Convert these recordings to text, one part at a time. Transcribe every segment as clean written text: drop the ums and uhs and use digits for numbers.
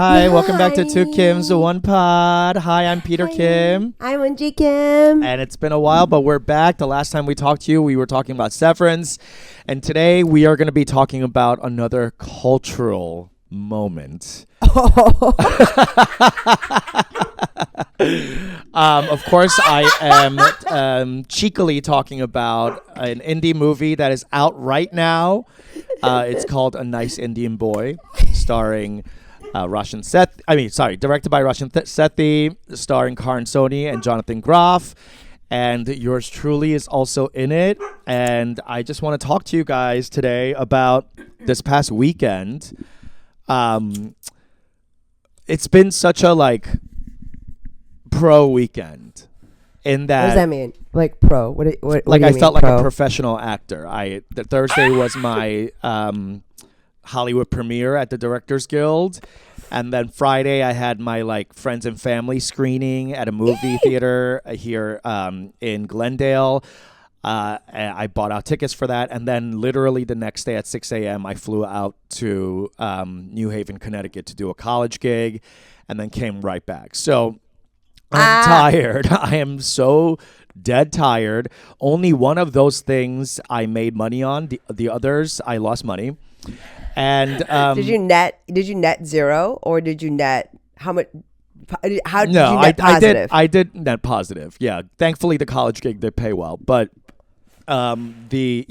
Hi. Welcome back to Two Hi. Kims, One Pod. Hi, I'm Peter Hi. Kim. I'm Unji Kim. And it's been a while, but we're back. The last time we talked to you, we were talking about Severance. And today we are going to be talking about another cultural moment. Of course, I am cheekily talking about an indie movie that is out right now. It's called A Nice Indian Boy, starring directed by Roshan Sethi, starring Karan Soni and Jonathan Groff. And yours truly is also in it. And I just want to talk to you guys today about this past weekend. It's been such a pro weekend in that. What does that mean? Like pro? What do you I mean, felt like pro? a professional actor. The Thursday was my Hollywood premiere at the Directors Guild, and then Friday I had my friends and family screening at a movie theater here in Glendale. I bought out tickets for that, and then literally the next day at 6 a.m. I flew out to New Haven, Connecticut to do a college gig, and then came right back. So I'm tired. I am so dead tired. Only one of those things I made money on. The others I lost money. And did you net zero, or did you net how much? How did no, you net positive? I did net positive. Yeah, thankfully the college gig did pay well, but the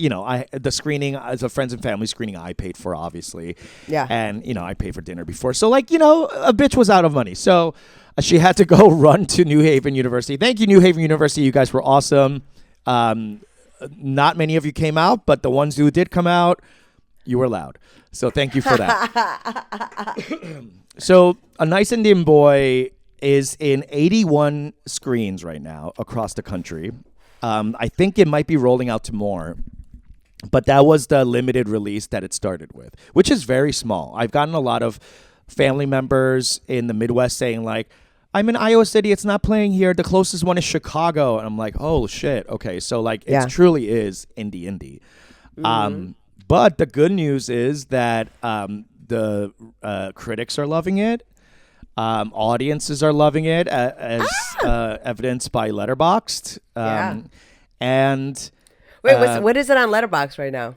screening as a friends and family screening I paid for, obviously. Yeah. And I paid for dinner before, so a bitch was out of money, so she had to go run to New Haven University. Thank you, New Haven University. You guys were awesome. Not many of you came out, but the ones who did come out, you were loud. So thank you for that. So A Nice Indian Boy is in 81 screens right now across the country. I think it might be rolling out to more, but that was the limited release that it started with, which is very small. I've gotten a lot of family members in the Midwest saying I'm in Iowa City, it's not playing here. The closest one is Chicago. And I'm like, oh shit. Okay. So it truly is indie. Mm-hmm. But the good news is that the critics are loving it. Audiences are loving it, as evidenced by Letterboxd. And wait, what is it on Letterboxd right now?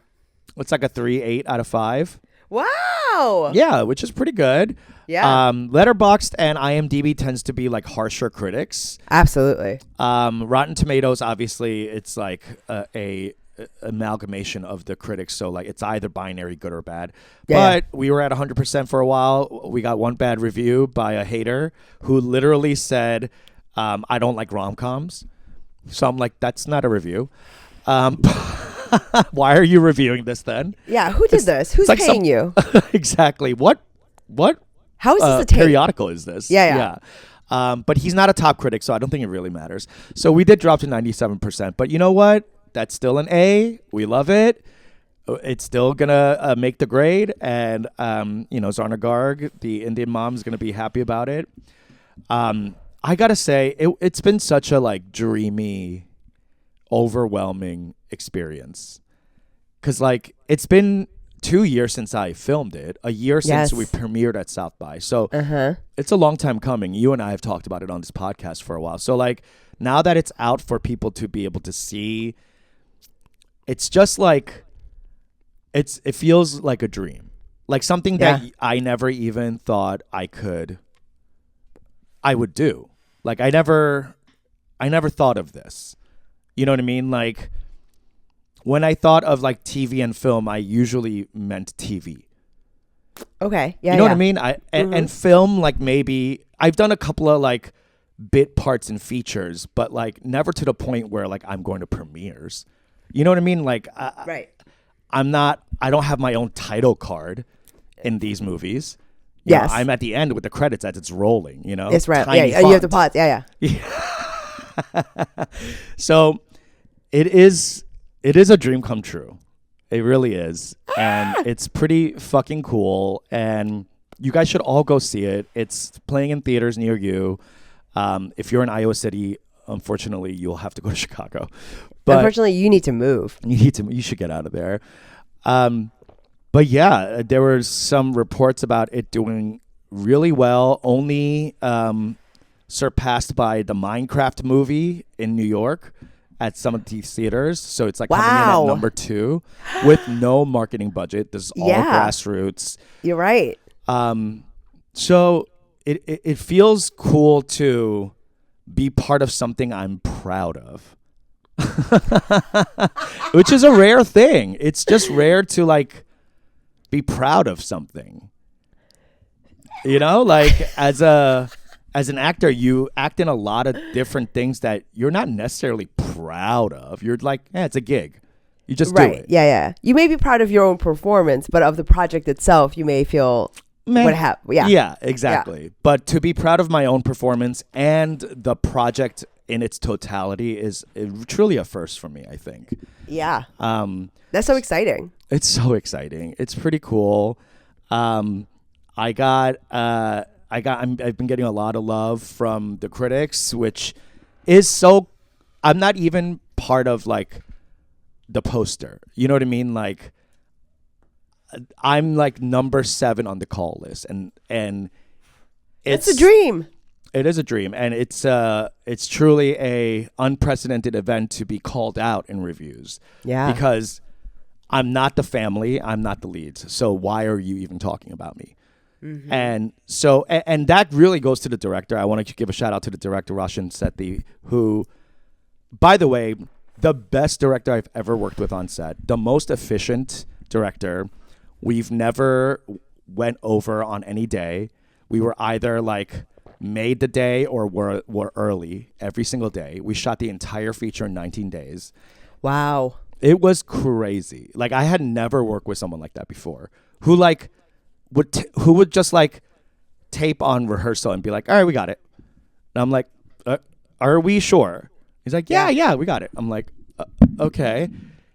It's like a 3.8 out of 5. Wow. Yeah, which is pretty good. Yeah. Letterboxd and IMDb tends to be harsher critics. Absolutely. Rotten Tomatoes, obviously, it's a amalgamation of the critics, so it's either binary, good or bad. But we were at 100% for a while. We got one bad review by a hater who literally said, I don't like rom-coms. So I'm like, that's not a review. Why are you reviewing this then? Yeah, who did this? Who's paying you? Exactly. What how is this a tape? periodical is this? Yeah. But he's not a top critic, so I don't think it really matters. So we did drop to 97%, but you know what? That's still an A. We love it. It's still gonna make the grade, and Zarna Garg, the Indian mom, is gonna be happy about it. I gotta say, it's been such a dreamy, overwhelming experience, because it's been 2 years since I filmed it, a year since we premiered at South by. So it's a long time coming. You and I have talked about it on this podcast for a while. So now that it's out for people to be able to see, it's just it feels like a dream, something that I never even thought I would do. I never thought of this. You know what I mean? When I thought of TV and film, I usually meant TV. Okay. Yeah. You know what I mean? And film, maybe I've done a couple of bit parts and features, but never to the point where I'm going to premieres. You know what I mean? Right. I don't have my own title card in these movies. Yes. I'm at the end with the credits as it's rolling, It's right. Tiny Yeah, you have the pause. Yeah. So it is a dream come true. It really is. And it's pretty fucking cool. And you guys should all go see it. It's playing in theaters near you. If you're in Iowa City, unfortunately, you'll have to go to Chicago. But unfortunately, you need to move. You should get out of there. But yeah, there were some reports about it doing really well. Only surpassed by the Minecraft movie in New York at some of these theaters. So it's like coming in Wow. at number 2 with no marketing budget. This is all Yeah. grassroots. You're right. So it feels cool to be part of something I'm proud of. Which is a rare thing. It's just rare to like be proud of something. You know, like as an actor, you act in a lot of different things that you're not necessarily proud of. You're like, it's a gig. You just do Right. it. Yeah. You may be proud of your own performance, but of the project itself, you may feel Meh. what happened. Yeah. Yeah, exactly. But to be proud of my own performance and the project in its totality is truly a first for me, I think. Yeah. Um, That's so exciting. It's so exciting. It's pretty cool. I've been getting a lot of love from the critics, which is so. I'm not even part of like the poster. You know what I mean? Like I'm like number 7 on the call list, and It's a dream. It is a dream, and it's truly a unprecedented event to be called out in reviews. Yeah. Because I'm not the family, I'm not the leads. So why are you even talking about me? Mm-hmm. And so, and that really goes to the director. I want to give a shout out to the director, Roshan Sethi, who, by the way, the best director I've ever worked with on set, the most efficient director. We've never went over on any day. We were either like made the day or were early every single day. We shot the entire feature in 19 days. Wow. It was crazy. Like I had never worked with someone like that before, who like who would just like tape on rehearsal and be like, all right, we got it. And I'm like, are we sure? He's like, yeah, we got it. I'm like, okay.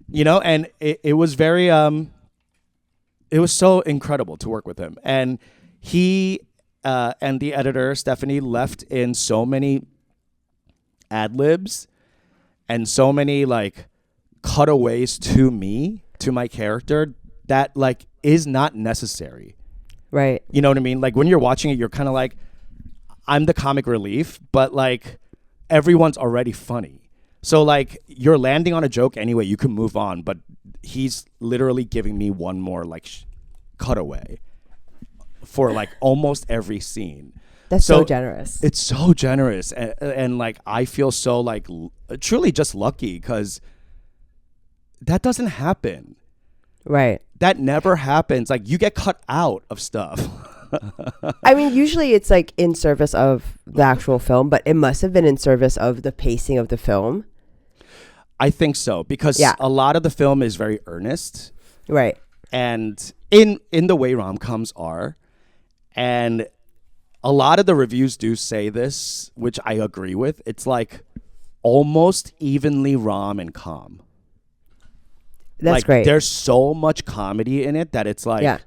You know, and it was very, it was so incredible to work with him. And he and the editor, Stephanie, left in so many ad-libs and so many like cutaways to me, to my character, that like is not necessary. Right. You know what I mean? Like when you're watching it, you're kind of like, I'm the comic relief, but like everyone's already funny. So like you're landing on a joke anyway, you can move on, but he's literally giving me one more like cutaway for like almost every scene. That's so generous. It's so generous. And like I feel so like truly just lucky because that doesn't happen. Right. That never happens. Like you get cut out of stuff. I mean, usually it's like in service of the actual film, but it must have been in service of the pacing of the film. I think so because a lot of the film is very earnest. Right. And in the way rom-coms are. And a lot of the reviews do say this, which I agree with. It's like almost evenly rom and com. That's like, great. There's so much comedy in it that it's like,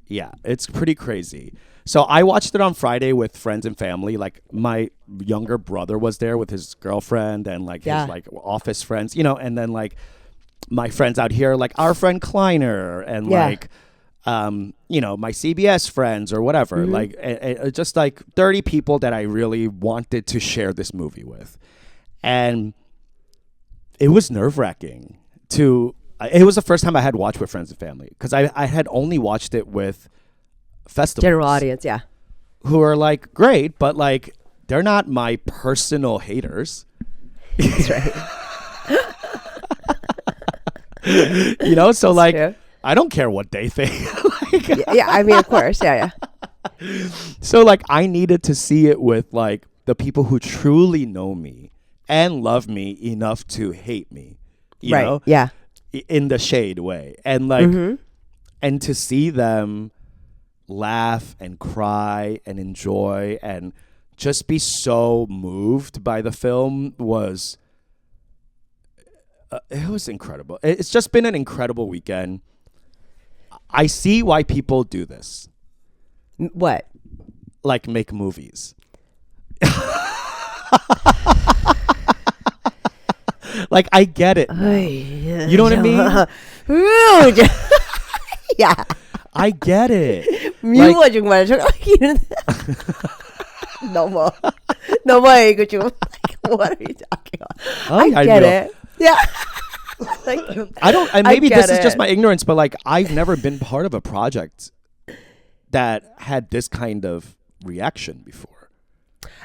yeah, it's pretty crazy. So I watched it on Friday with friends and family. Like my younger brother was there with his girlfriend and like his like office friends, you know, and then like my friends out here, like our friend Kleiner and like, you know, my CBS friends or whatever, like just like 30 people that I really wanted to share this movie with. And it was nerve-wracking it was the first time I had watched with friends and family because I had only watched it with festivals. General audience, who are like great, but like they're not my personal haters. That's right. You know, so like true. I don't care what they think. Yeah, I mean, of course, yeah. So like I needed to see it with like the people who truly know me and love me enough to hate me. You know? Yeah. In the shade way. And like and to see them laugh and cry and enjoy and just be so moved by the film was it was incredible. It's just been an incredible weekend. I see why people do this. What? Like make movies. Like I get it. You know what I mean? Yeah. I get it. 미워 정말 정확히는 너무 이거 지금 what are you talking about? I get it. Yeah. Like, I don't. And maybe this is just it. my ignorance, but like I've never been part of a project that had this kind of reaction before.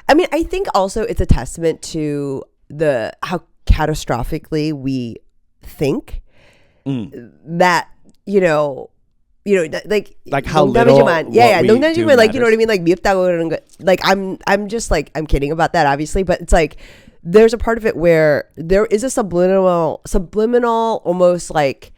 I mean, I think also it's a testament to how catastrophically we think that like how little what yeah we 농담이지만 do like you know what I matters. mean, like 미흡다고 그러는 거, like I'm just like I'm kidding about that obviously, but it's like there's a part of it where there is a subliminal almost like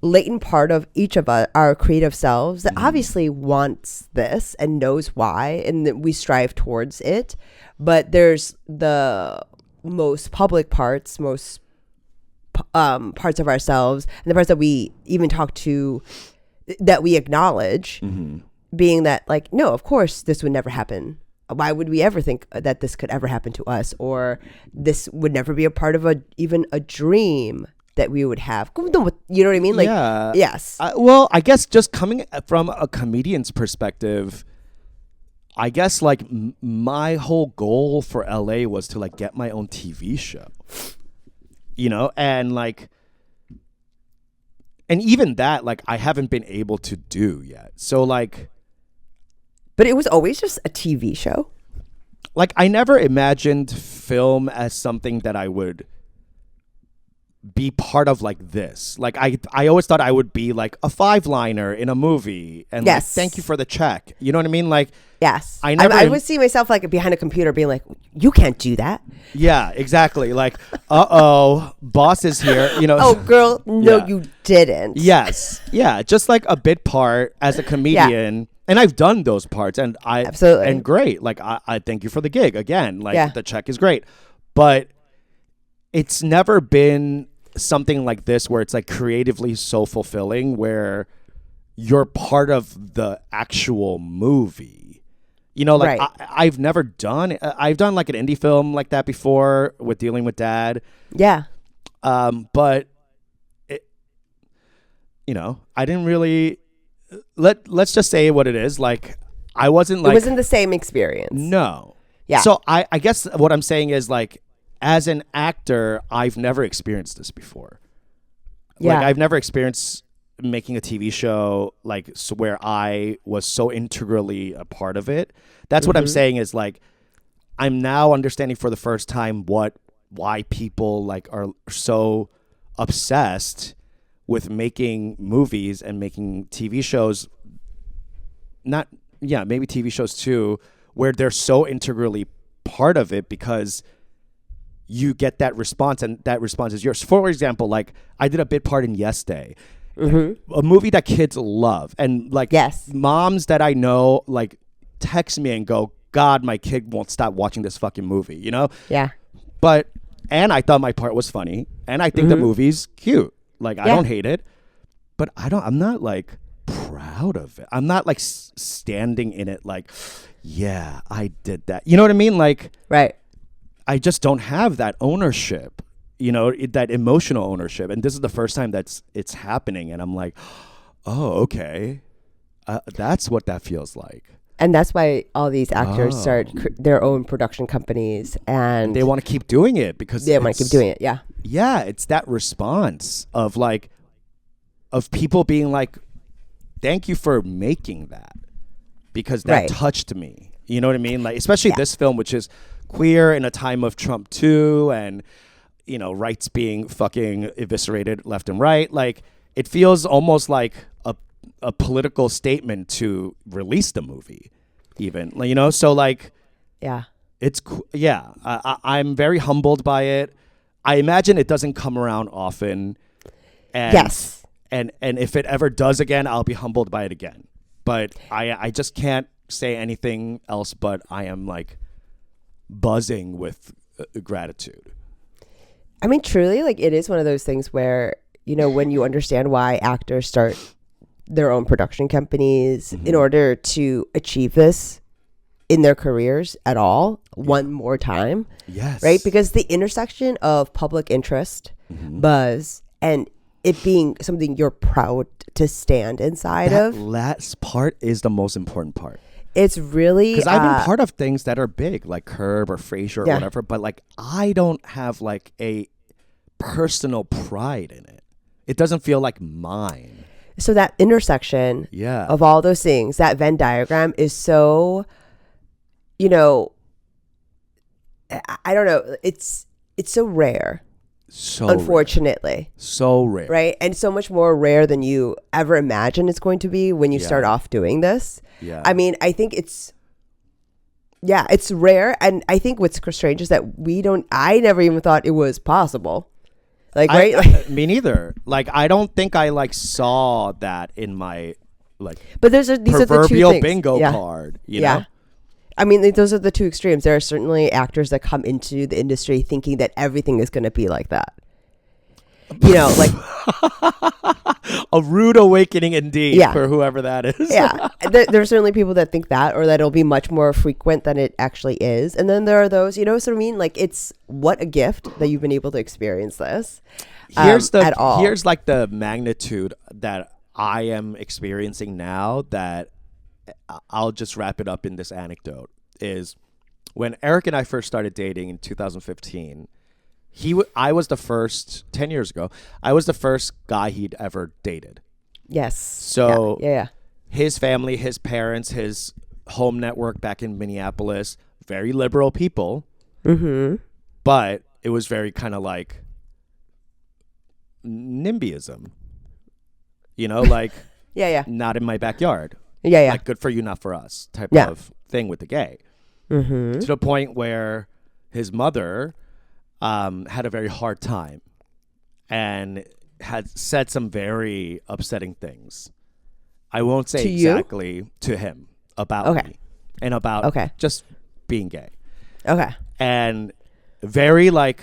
latent part of each of our creative selves that obviously wants this and knows why, and that we strive towards it. But there's the most public parts, parts of ourselves, and the parts that we even talk to, that we acknowledge, being that like, no, of course this would never happen. Why would we ever think that this could ever happen to us, or this would never be a part of even a dream that we would have? You know what I mean? Like, Yeah. yes. Well, I guess just coming from a comedian's perspective, I guess like my whole goal for LA was to like get my own TV show, and like, and even that, like, I haven't been able to do yet. So like, But it was always just a TV show. like I never imagined film as something that I would be part of like this. Like I always thought I would be like a 5-liner in a movie and like, Yes. thank you for the check. You know what I mean? Like, Yes. I never I would see myself like behind a computer being like, you can't do that. yeah, exactly. Like, boss is here, Oh, girl, no, Yeah. you didn't. Yes. Yeah, just like a bit part as a comedian. And I've done those parts and Absolutely. and great. Like I thank you for the gig again. Like Yeah. the check is great. But it's never been something like this where it's like creatively so fulfilling where you're part of the actual movie. Like Right. I've never done I've done like an indie film like that before with Dealing with Dad. Yeah. But it, I didn't really let's just say what it is. Like I wasn't like It wasn't the same experience. no. Yeah. So I guess what I'm saying is like as an actor, I've never experienced this before. Yeah. Like I've never experienced making a TV show like where I was so integrally a part of it. That's what I'm saying is like I'm now understanding for the first time why people like are so obsessed with making movies and making TV shows. Maybe TV shows too, where they're so integrally part of it because you get that response and that response is yours. For example, like I did a bit part in Yes Day, a movie that kids love, and like Yes. moms that I know like text me and go, God, my kid won't stop watching this fucking movie, Yeah. and I thought my part was funny, and I think the movie's cute. Like I Yeah. don't hate it, but I'm not like proud of it. I'm not like standing in it like, yeah, I did that. You know what I mean? Like Right. I just don't have that ownership, that emotional ownership. And this is the first time it's happening. And I'm like, oh, okay. That's what that feels like. And that's why all these actors start their own production companies, and They want to keep doing it because they want to keep doing it. Yeah. Yeah, it's that response of people being like, thank you for making that because that Right. touched me. You know what I mean? Like, especially this film, which is queer in a time of Trump too, and rights being fucking eviscerated left and right. Like, it feels almost like a political statement to release the movie, even. So like, Yeah. it's yeah. I'm very humbled by it. I imagine it doesn't come around often. And, Yes. And if it ever does again, I'll be humbled by it again. But I just can't say anything else. But I am like buzzing with gratitude. I mean, truly, like it is one of those things where, when you understand why actors start their own production companies in order to achieve this in their careers at all, one more time, Yes. right? Because the intersection of public interest, buzz, and it being something you're proud to stand inside That of. last part is the most important part. It's really Because I've been part of things that are big, like Curb or Frasier or Yeah. whatever, but like I don't have like a personal pride in it. It doesn't feel like mine. so that intersection Yeah. of all those things, that Venn diagram is so, you know, I don't know. It's so rare, So rare. unfortunately, So rare. right? And so much more rare than you ever imagine it's going to be when you Yeah. start off doing this. Yeah. I mean, I think it's rare. And I think what's strange is that I never even thought it was possible. Like, right? Like, Me neither. Like I don't think I like saw that in my like but these are the two proverbial things. bingo Yeah. card. You Yeah. know? I mean, those are the two extremes. There are certainly actors that come into the industry thinking that everything is going to be like that. You know, like, A rude awakening indeed Yeah. for whoever that is. yeah, there are certainly people that think that, or that it'll be much more frequent than it actually is. And then there are those, you know what I mean? Like, it's what a gift that you've been able to experience this. At all. Here's like the magnitude that I am experiencing now, that I'll just wrap it up in this anecdote. Is when Eric and I first started dating in 2015, I was the first 10 years ago. I was the first guy he'd ever dated. Yes. So yeah. his family, his parents, his home network back in Minneapolis, very liberal people. Mm-hmm. But it was very kind of like NIMBYism. You know, like Yeah. not in my backyard. Yeah. Like good for you, not for us type Yeah. of thing with the gay. Mm-hmm. To the point where his mother had a very hard time and had said some very upsetting things. I won't say To you? exactly to him about Okay. me and about Okay. just being gay. Okay. And very like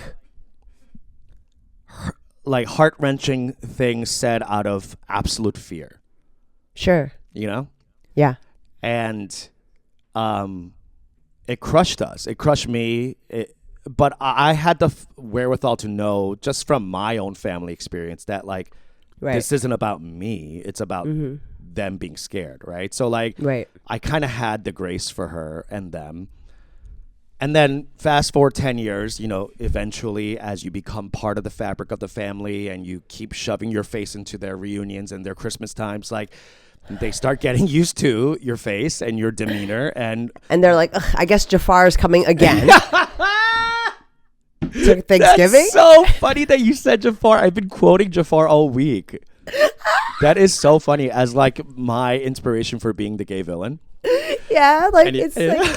heart-wrenching things said out of absolute fear, Sure. you know? Yeah. And it crushed us. It crushed me. But I had the wherewithal to know just from my own family experience that like Right. this isn't about me. It's about them being scared, right? So like Right. I kind of had the grace for her and them. And then fast forward 10 years, you know, eventually as you become part of the fabric of the family and you keep shoving your face into their reunions and their Christmas times, like they start getting used to your face and your demeanor. And And they're like, "Ugh, I guess Jafar's coming again to Thanksgiving. That's so funny that you said Jafar. I've been quoting Jafar all week. That is so funny as like my inspiration for being the gay villain. Yeah, like And it's it- like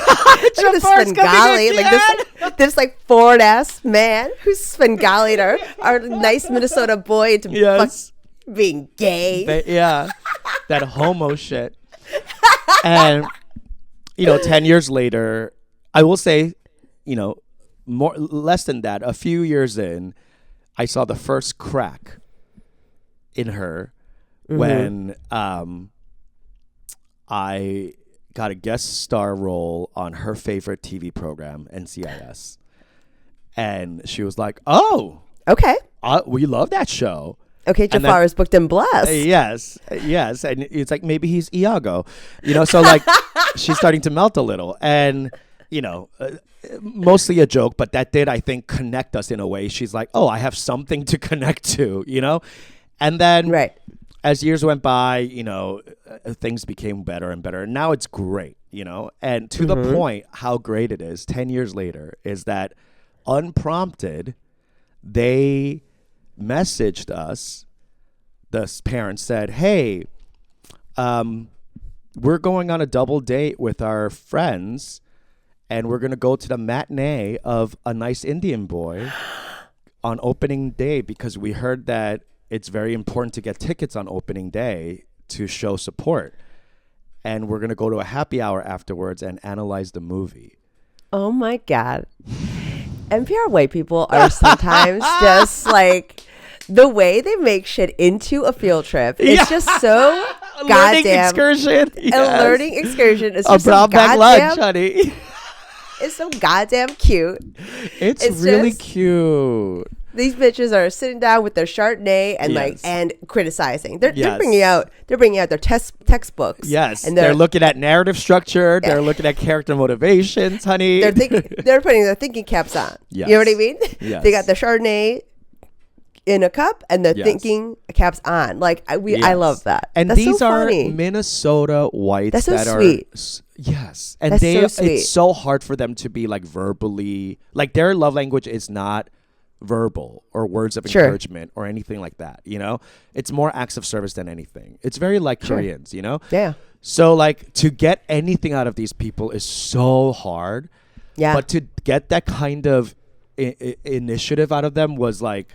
this Jafar's Svengali, coming like this like foreign ass man who's Svengali'd our nice Minnesota boy into Yes. being gay. Yeah, that homo shit. And you know, 10 years later, I will say, you know, less than that, a few years in, I saw the first crack in her when I got a guest star role on her favorite TV program, NCIS. And she was like, "Oh, Okay, we love that show." okay, And Jafar then- is booked and blessed. Yes, and it's like maybe he's Iago, you know. So like, she's starting to melt a little, and you know, mostly a joke, but that did I think connect us in a way. She's like, "Oh, I have something to connect to," you know, and then Right. as years went by, you know, things became better and better. And now it's great, you know, and to the point, how great it is 10 years later is that unprompted, they messaged us. The parents said, "Hey, we're going on a double date with our friends, and we're gonna go to the matinee of A Nice Indian Boy on opening day because we heard that it's very important to get tickets on opening day to show support, and we're gonna go to a happy hour afterwards and analyze the movie." Oh my God. NPR white people are sometimes just like the way they make shit into a field trip. It's just so Learning goddamn. excursion. A Yes. learning excursion is A just so brown bag lunch, goddamn. honey. It's so goddamn cute. It's It's really just- cute. These bitches are sitting down with their Chardonnay and Yes. and criticizing. They're Yes. bringing out their textbooks. Yes, and they're looking at narrative structure. They're looking at character motivations, honey. they're putting their thinking caps on. Yes. You know what I mean? Yes. They got the Chardonnay in a cup and the Yes. thinking caps on. Like I Yes. love that. And That's these so are funny. Minnesota whites That's so that sweet. yes, and That's so sweet. it's so hard for them to be like verbally, like their love language is not verbal or words of Sure. encouragement or anything like that. You know, it's more acts of service than anything. It's very like Koreans. You know, Yeah. so like to get anything out of these people is so hard. Yeah. But to get that kind of initiative out of them was like,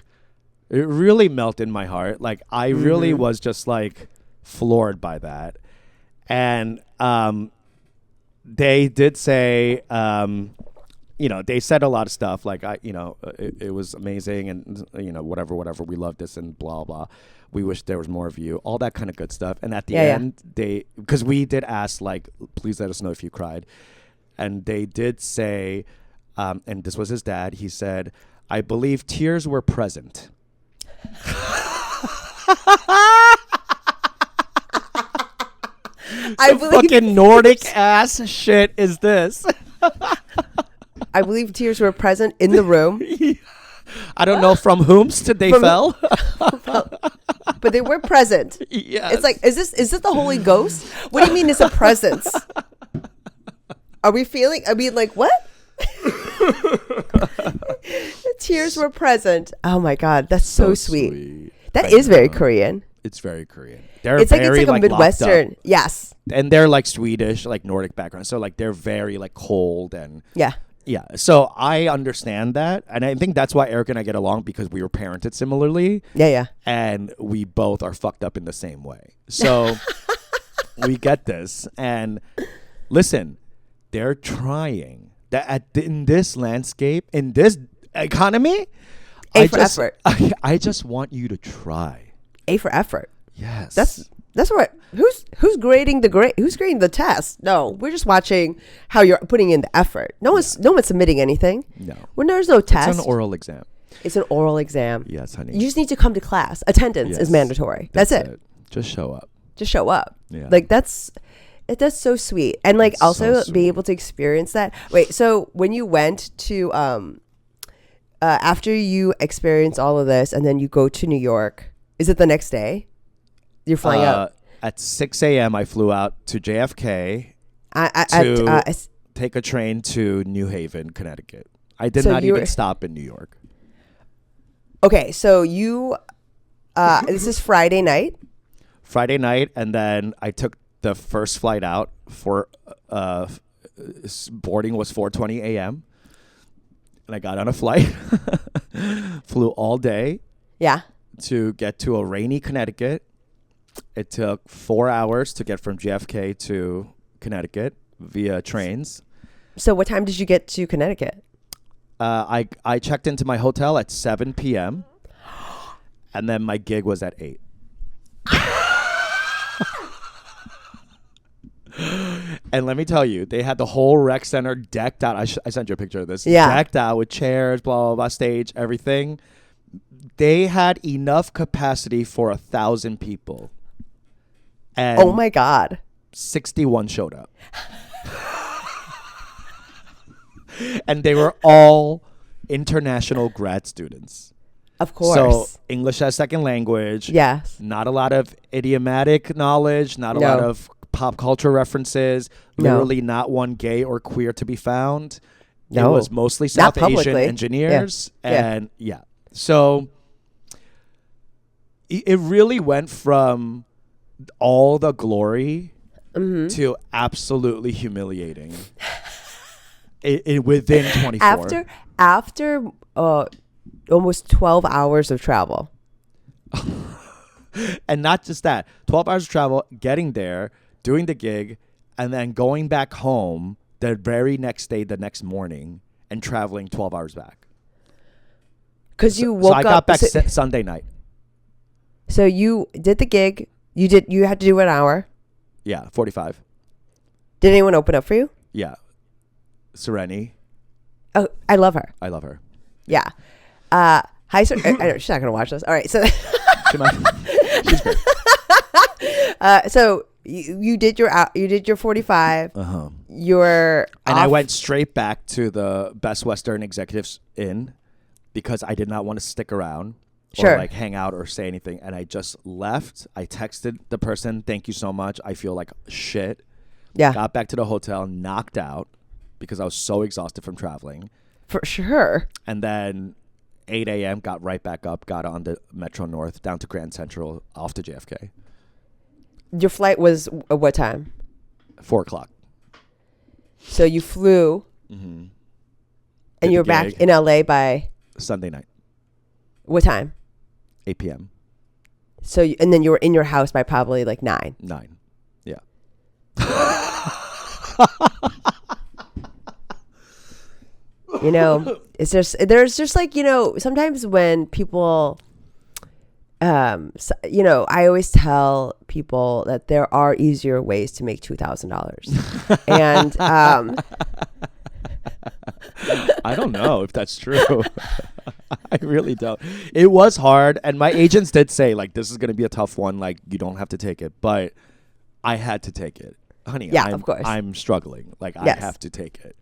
it really melted my heart. Like I really was just like floored by that. And they did say, you know, they said a lot of stuff like it was amazing and you know whatever we loved this and blah blah. We wish there was more of you, all that kind of good stuff. And at the end, because we did ask like, please let us know if you cried, and they did say, and this was his dad. He said, I believe tears were present. I The believe fucking Nordic ass shit is this? I believe tears were present in the room, I don't know from whomst they From- fell. but they were present. Yes. It's like, is this the Holy Ghost? What do you mean it's a presence? Are we feeling? I mean, like what? The tears were present. Oh my God, that's so sweet. That I is very know. Korean. It's very Korean. They're It's very like a locked up. Midwestern. Yes. And they're like Swedish, like Nordic background. So like they're very like cold and Yeah. yeah. So I understand that, and I think that's why Eric and I get along because we were parented similarly, Yeah. Yeah. and we both are fucked up in the same way. So we get this. And listen, they're trying that in this landscape, in this economy. A for effort. I just want you to try. A for effort. Yes. That's what. Who's grading who's grading the test? No, we're just watching how you're putting in the effort. No one's submitting anything. No. When there's no test, It's an oral exam. it's an oral exam. Yes, honey. You just need to come to class. Attendance Yes. is mandatory. That's it. Just show up. Just show up. Yeah. Like that's so sweet. And like It's also so be sweet. able to experience that. Wait, so when you went to after you experience all of this and then you go to New York, is it the next day? You're flying out. At 6 a.m. I flew out to JFK to take a train to New Haven, Connecticut. I did So not you even were- stop in New York. okay, so you this is Friday night. Friday night, and then I took the first flight out for boarding was 4:20 a.m. and I got on a flight, flew all day Yeah. to get to a rainy Connecticut. It took 4 hours to get from JFK to Connecticut via trains. So what time did you get to Connecticut? I checked into my hotel at 7 p.m. and then my gig was at 8. And let me tell you, they had the whole rec center decked out. I sent you a picture of this. Yeah. Decked out with chairs, blah, blah, blah, stage, everything. They had enough capacity for 1,000 people. And Oh my God. 61 showed up. And they were all international grad students. Of course. So English as second language. yes. Not a lot of idiomatic knowledge, not a lot No. of pop culture references, No. literally not one gay or queer to be found. No. It was mostly Not South Asian publicly. engineers. Yeah. And yeah. So it really went from all the glory Mm-hmm. to absolutely humiliating. It within 24. After almost 12 hours of travel. And not just that, 12 hours of travel, getting there, doing the gig, and then going back home the very next day, the next morning, and traveling 12 hours back. Because you So woke I up. got back so, Sunday night. so you did the gig. You had to do an hour. Yeah, 45. Did anyone open up for you? Yeah. Sereni, Oh, I love her. I love her. Yeah. Hi, sir. I know she's not gonna watch this. All right, so She might. She's great. so you did your 45. Uh-huh. Your And I went straight back to the Best Western Executives Inn because I did not want to stick around Sure. or like hang out or say anything. And I just left. I texted the person, "Thank you so much. I feel like shit." Yeah, Got back to the hotel, knocked out because I was so exhausted from traveling. for sure. And then 8 a.m. got right back up, got on the Metro North down to Grand Central, off to JFK. Your flight was what time? 4 o'clock. So you flew, Mm-hmm. and you were back in LA by Sunday night, what time? 8 p.m. So and then you were in your house by probably like 9. 9. Yeah. You know, there's just like, you know, sometimes when people, you know, I always tell people that there are easier ways to make $2,000, and I don't know if that's true. I really don't. It was hard, and my agents did say, like, this is going to be a tough one. Like, you don't have to take it, but I had to take it, honey. Yeah, of course. I'm struggling. Like, Yes. I have to take it.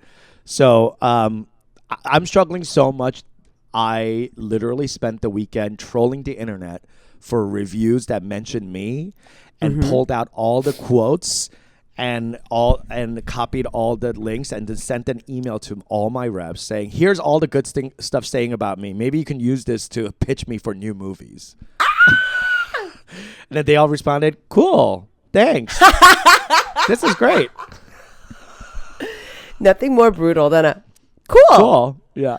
So, I'm struggling so much. I literally spent the weekend trolling the internet for reviews that mentioned me, and pulled out all the quotes and copied all the links and then sent an email to all my reps saying, "Here's all the good stuff saying about me. Maybe you can use this to pitch me for new movies." And then they all responded, "Cool, thanks. This is great." nothing more brutal than a cool. Cool. Yeah.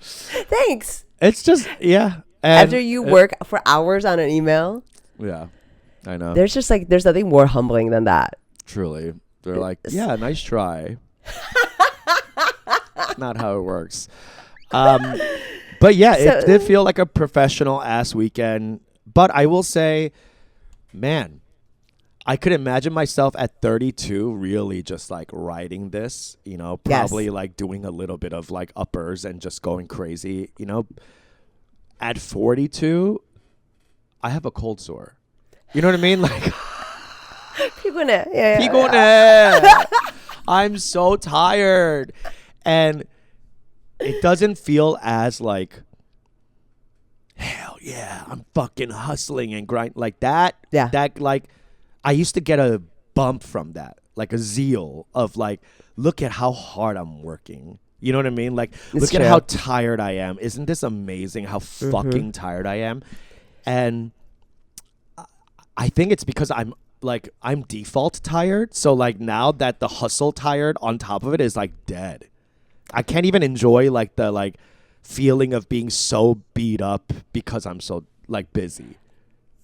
Thanks. It's just, yeah. And After you work for hours on an email, yeah, I know. there's nothing more humbling than that. Truly. They're like, "Yeah, nice try." Not how it works. But yeah, it did feel like a professional ass weekend. But I will say, man, I could imagine myself at 32 really just like riding this, you know, probably like doing a little bit of like uppers and just going crazy, you know. At 42, I have a cold sore. You know what I mean? Like, Yeah. I'm so tired. And it doesn't feel as like, hell yeah, I'm fucking hustling and grind like that. Yeah. That like, I used to get a bump from that, like a zeal of like, look at how hard I'm working. You know what I mean? Like, look at how tired I am. Isn't this amazing how fucking tired I am? And I think it's because I'm default tired. So like now that the hustle tired on top of it is like dead. I can't even enjoy like the like feeling of being so beat up because I'm so like busy.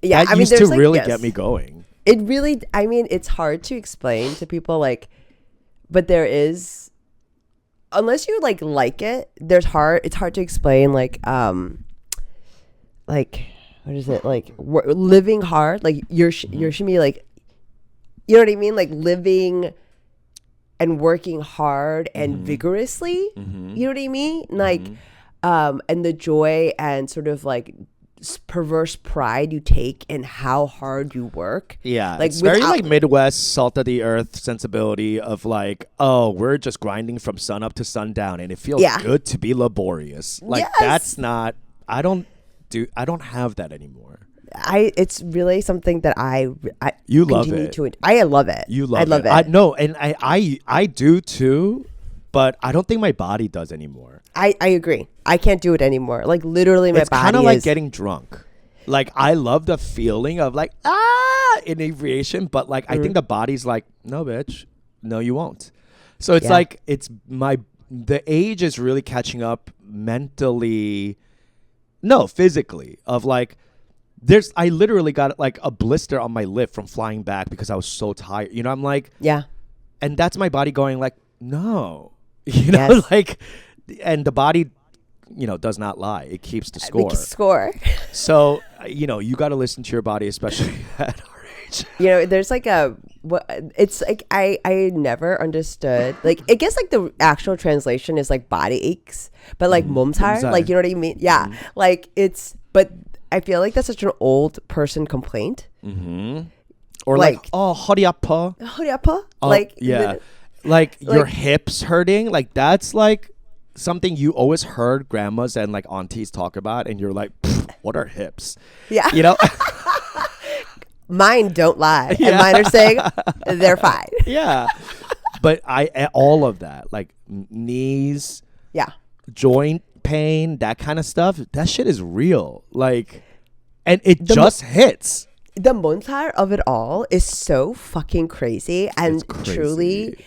Yeah, that used to really get me going. It really, I mean, it's hard to explain to people, like, but there is, unless you like it, it's hard to explain, like what is it, like living hard, like you're should be like, you know what I mean, like living and working hard and vigorously, you know what I mean, like and the joy and sort of like perverse pride you take in how hard you work. Yeah, like it's very like Midwest salt of the earth sensibility of like, oh, we're just grinding from sun up to sundown and it feels good to be laborious. Like that's not, I don't have that anymore. It's really something that I you love it. I love it. You love I love it. I know, and I do too, but I don't think my body does anymore. I agree. I can't do it anymore. Like literally my body is... It's kind of like getting drunk. Like I love the feeling of like, inebriation, but like I think the body's like, no bitch, no you won't. So it's like, the age is really catching up mentally, no, physically, of like, I literally got like a blister on my lip from flying back because I was so tired. You know, I'm like, yeah. And that's my body going like, no, you know, like, and the body, you know, does not lie. It keeps the score. Score. So, you know, you got to listen to your body, especially at our age. There's like it's like I never understood, like, I guess like the actual translation is like body aches, but like 몸살, 몸살. like, you know what I mean? Yeah. Like but I feel like that's such an old person complaint. Or like 허리 아파. 허리 아파? Like like your hips hurting, like that's like something you always heard grandmas and like aunties talk about, and you're like, what are hips? Yeah. Mine don't lie, and mine are saying they're fine. Yeah, but all of that, like knees, joint pain, that kind of stuff, that shit is real. Like, and it just hits. The montar of it all is so fucking crazy, and It's crazy. truly,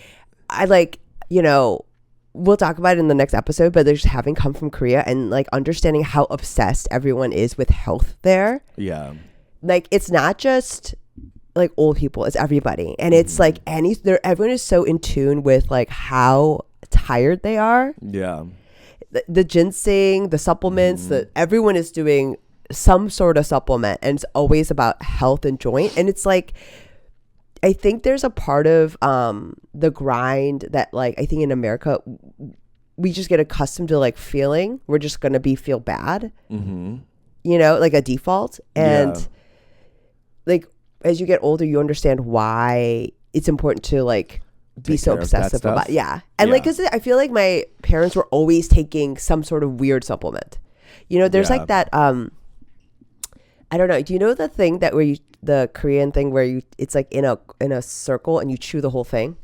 I like, we'll talk about it in the next episode, but there's having come from Korea and like understanding how obsessed everyone is with health there. Yeah. Like, it's not just like old people, it's everybody. And it's like everyone is so in tune with like how tired they are. Yeah. The ginseng, the supplements, everyone is doing some sort of supplement, and it's always about health and joint. And it's like, I think there's a part of the grind that, like, I think in America we just get accustomed to like feeling we're just gonna feel bad, like a default. And like, as you get older, you understand why it's important to like be so obsessive about and like, because I feel like my parents were always taking some sort of weird supplement. There's like that I don't know, do you know the thing that the Korean thing where it's like in a circle and you chew the whole thing?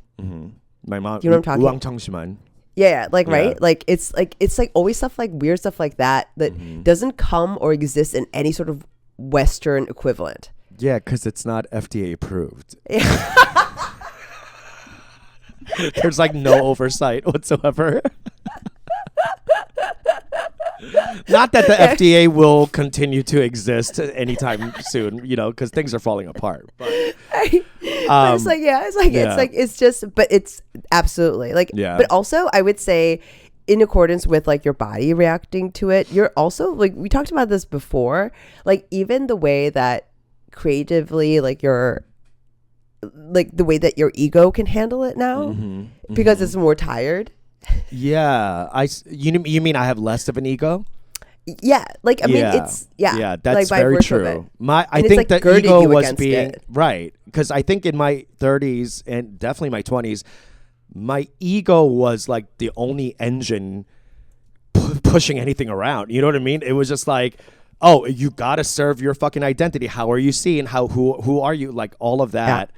My mom, do you know what I'm talking? 우왕청심환. Yeah, like, right? Like it's like always stuff like weird stuff like that doesn't come or exist in any sort of Western equivalent. Yeah, because it's not FDA approved. There's like no oversight whatsoever. Not that the FDA will continue to exist anytime soon, because things are falling apart. But it's like, it's just, but it's absolutely like, but also I would say, in accordance with like your body reacting to it, you're also like, we talked about this before, like even the way that creatively, like the way that your ego can handle it now, because it's more tired. Yeah, you mean I have less of an ego? Yeah, like I mean, it's that's like very true. I think like the ego was being it. right, because I think in my 30s and definitely my 20s, my ego was like the only engine pushing anything around. You know what I mean? It was just like, oh, you gotta serve your fucking identity. How are you seen? Who are you? Like all of that.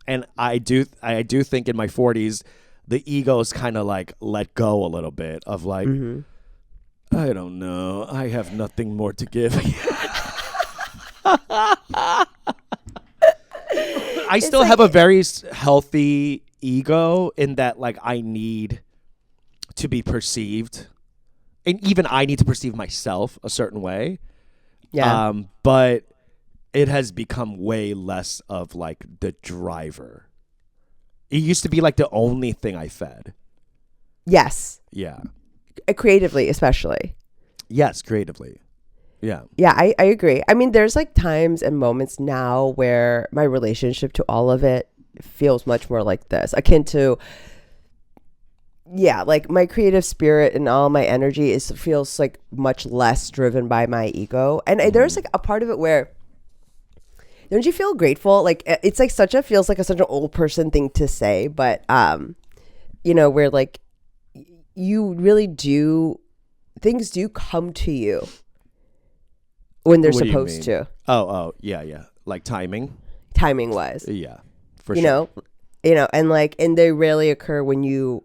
And I do think in my 40s, the ego's kind of like let go a little bit of like, I don't know, I have nothing more to give. I still have a very healthy ego in that, like, I need to be perceived, and even I need to perceive myself a certain way. Yeah. But it has become way less of like the driver. It used to be like the only thing I fed. Yes. Yeah. Creatively, especially. Yes, creatively. Yeah. Yeah, I agree. I mean, there's like times and moments now where my relationship to all of it feels much more like this, akin to, like my creative spirit and all my energy feels like much less driven by my ego. And there's like a part of it where, don't you feel grateful? Like it's like such an old person thing to say, but where like you really things do come to you when they're supposed to. Oh, yeah. Like timing wise. Yeah, for sure. And they rarely occur when you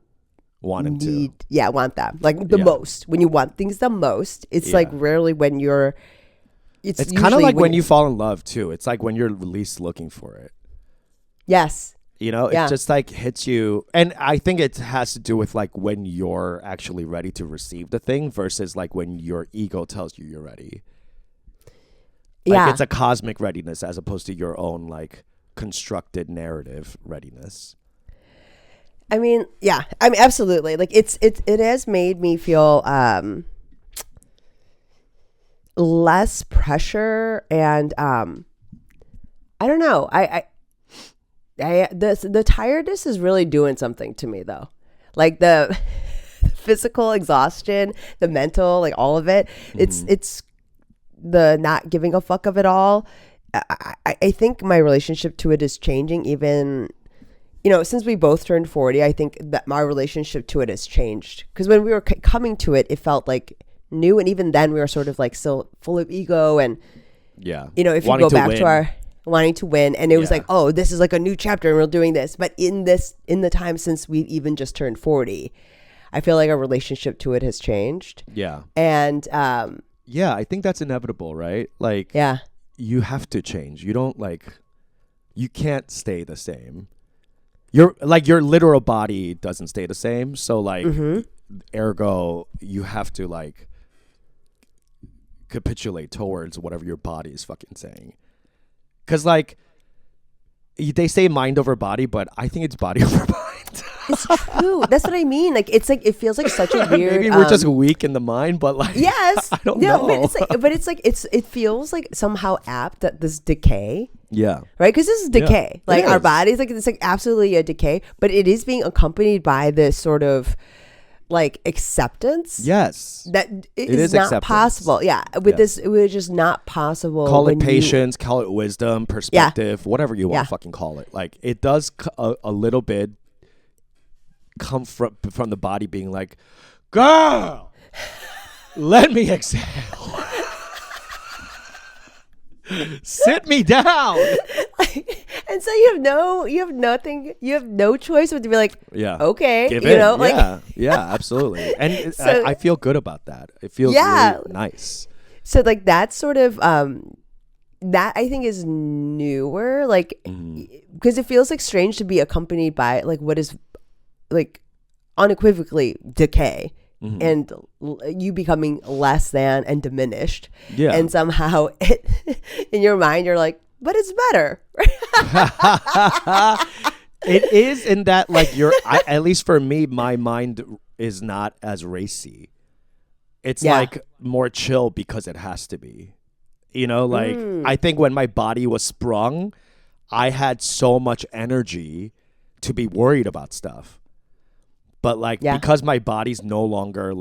want them to. Yeah, want them. Like the most. When you want things the most, it's like rarely when you're. It's kind of like when you fall in love too. It's like when you're least looking for it. Yes. It just like hits you. And I think it has to do with like when you're actually ready to receive the thing versus like when your ego tells you you're ready. Like it's a cosmic readiness as opposed to your own like constructed narrative readiness. I mean, absolutely. Like it has made me feel less pressure and I don't know. The tiredness is really doing something to me though. Like the physical exhaustion, the mental, like all of it. It's the not giving a fuck of it all. I think my relationship to it is changing. Even, since we both turned 40, I think that my relationship to it has changed. Because when we were coming to it, it felt like new, and even then we were sort of like still full of ego and if you go back to our wanting to win, and it was like, oh, this is like a new chapter and we're doing this. But in the time since we've even just turned 40, I feel like our relationship to it has changed. Yeah. And I think that's inevitable, right? Like, you have to change. You don't you can't stay the same. Your literal body doesn't stay the same. So ergo, you have to capitulate towards whatever your body is fucking saying. Because they say mind over body, but I think it's body over mind. It's true. That's what I mean. Like, it's like, it feels like such a weird. Maybe we're just weak in the mind, but yes, I don't know. It feels like somehow apt that this decay. Yeah. Right, because this is decay. Yeah, our bodies, it's absolutely a decay, but it is being accompanied by this sort of acceptance. Yes. That it is not acceptance. Possible. Yeah. With this, it was just not possible. Call it patience, call it wisdom, perspective, whatever you want to fucking call it. It does a little bit come from the body being like, girl, let me exhale. Sit me down. And so you have no choice but to be like, okay, give in. Absolutely. And so, I feel good about that. It feels really nice. So that's sort of that I think is newer, because it feels strange to be accompanied by what is unequivocally decay. Mm-hmm. And you becoming less than and diminished. Yeah. And somehow in your mind, you're like, but it's better. It is in that, at least for me, my mind is not as racy. It's more chill because it has to be. I think when my body was sprung, I had so much energy to be worried about stuff. But because my body's no longer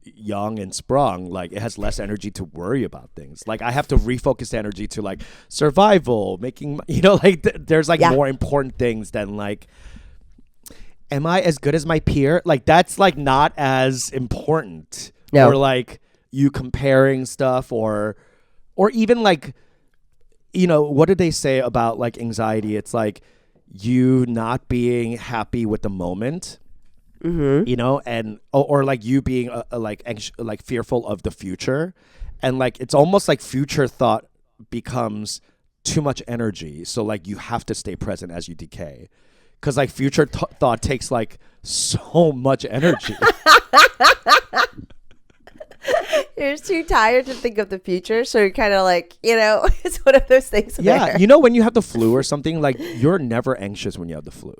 young and sprung, it has less energy to worry about things. I have to refocus energy to survival, making there's more important things than am I as good as my peer? That's not as important. No. Or you comparing stuff or even what did they say about anxiety? It's you not being happy with the moment. Mm-hmm. And or you being fearful of the future, and it's almost future thought becomes too much energy. So you have to stay present as you decay, because future thought takes so much energy. You're just too tired to think of the future, so you're kind of it's one of those things. Yeah, when you have the flu or something, you're never anxious when you have the flu.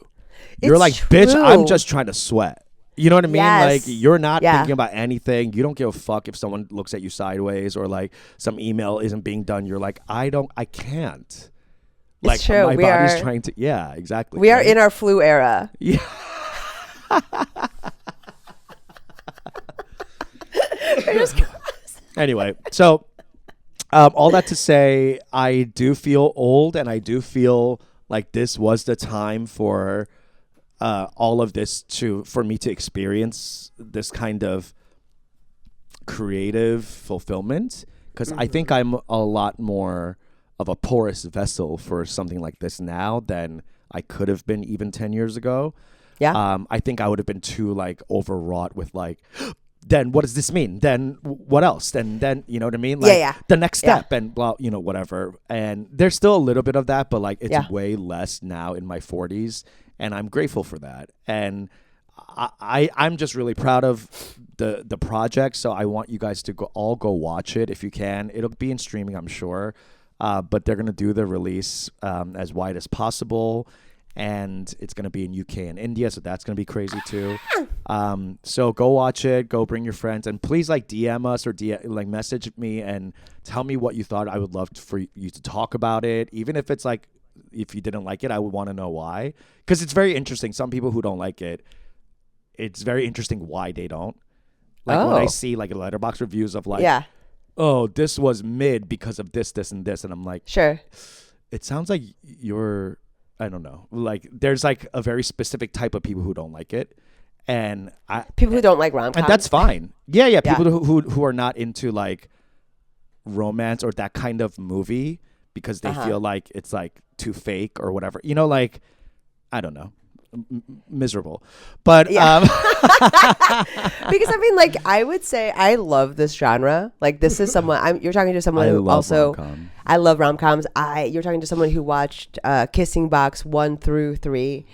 You're true. Bitch, I'm just trying to sweat. You know what I mean? Yes. You're not thinking about anything. You don't give a fuck if someone looks at you sideways or some email isn't being done. You're I can't. It's true. My body's trying to. Yeah, exactly. We are in our flu era. Yeah. Anyway, so all that to say, I do feel old, and I do feel this was the time for all of this for me to experience this kind of creative fulfillment, because I think I'm a lot more of a porous vessel for something like this now than I could have been even 10 years ago. Yeah. I think I would have been too overwrought with then what does this mean? Then what else? Then you know what I mean? The next step and blah, whatever. And there's still a little bit of that, but it's way less now in my 40s. And I'm grateful for that. And I'm just really proud of the project. So I want you guys to all go watch it if you can. It'll be in streaming, I'm sure. But they're going to do the release as wide as possible. and it's gonna be in UK and India, so that's gonna be crazy too. So go watch it. Go bring your friends, and please like DM us or like message me and tell me what you thought. I would love for you to talk about it, even if it's like if you didn't like it. I would want to know why, because it's very interesting. Some people who don't like it, it's very interesting why they don't. Like when I see like letterbox reviews of like, Yeah. oh, this was mid because of this, this, and this, and I'm like, Sure. it sounds like you're, I don't know, like there's like a very specific type of people who don't like it, and People who don't like rom-coms. and that's fine. Yeah, people who are not into like romance or that kind of movie because they feel like it's like too fake or whatever. You know, like I don't know, miserable. But Because I mean, like, I would say I love this genre. Like, this is someone you're talking to someone I who love also. rom-com. I love rom-coms. You're talking to someone who watched Kissing Box 1 through 3.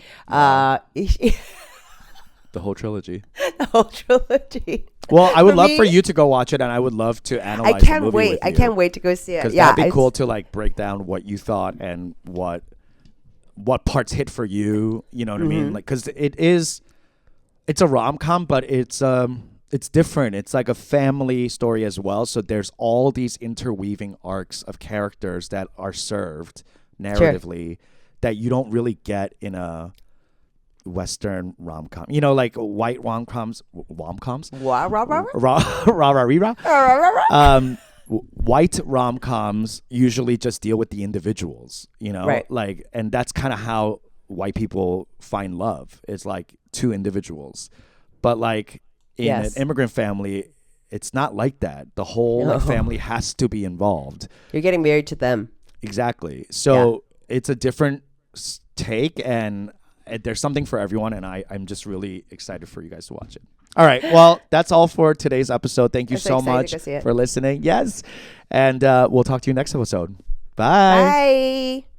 The whole trilogy. The whole trilogy. Well, I would love me- for you to go watch it, and I would love to analyze. I can't the movie wait. with I you. can't wait to go see it. Because Yeah, that'd be it's- cool to like break down what you thought and what parts hit for you. You know what I mean? Like, because it's a rom-com, but it's different. It's like a family story as well. So there's all these interweaving arcs of characters that are served narratively that you don't really get in a Western rom-com. You know, like white rom-coms. Wah, rah, rah, Rah. White rom-coms usually just deal with the individuals, you know, Right. like, and that's kind of how white people find love. It's like two individuals, but like in Yes. an immigrant family, it's not like that. The whole like, family has to be involved. You're getting married to them. Exactly. So it's a different take, and there's something for everyone, and I'm just really excited for you guys to watch it. All right. Well, that's all for today's episode. Thank you I'm so so excited to much go see it. for listening. Yes. And we'll talk to you next episode. Bye. Bye.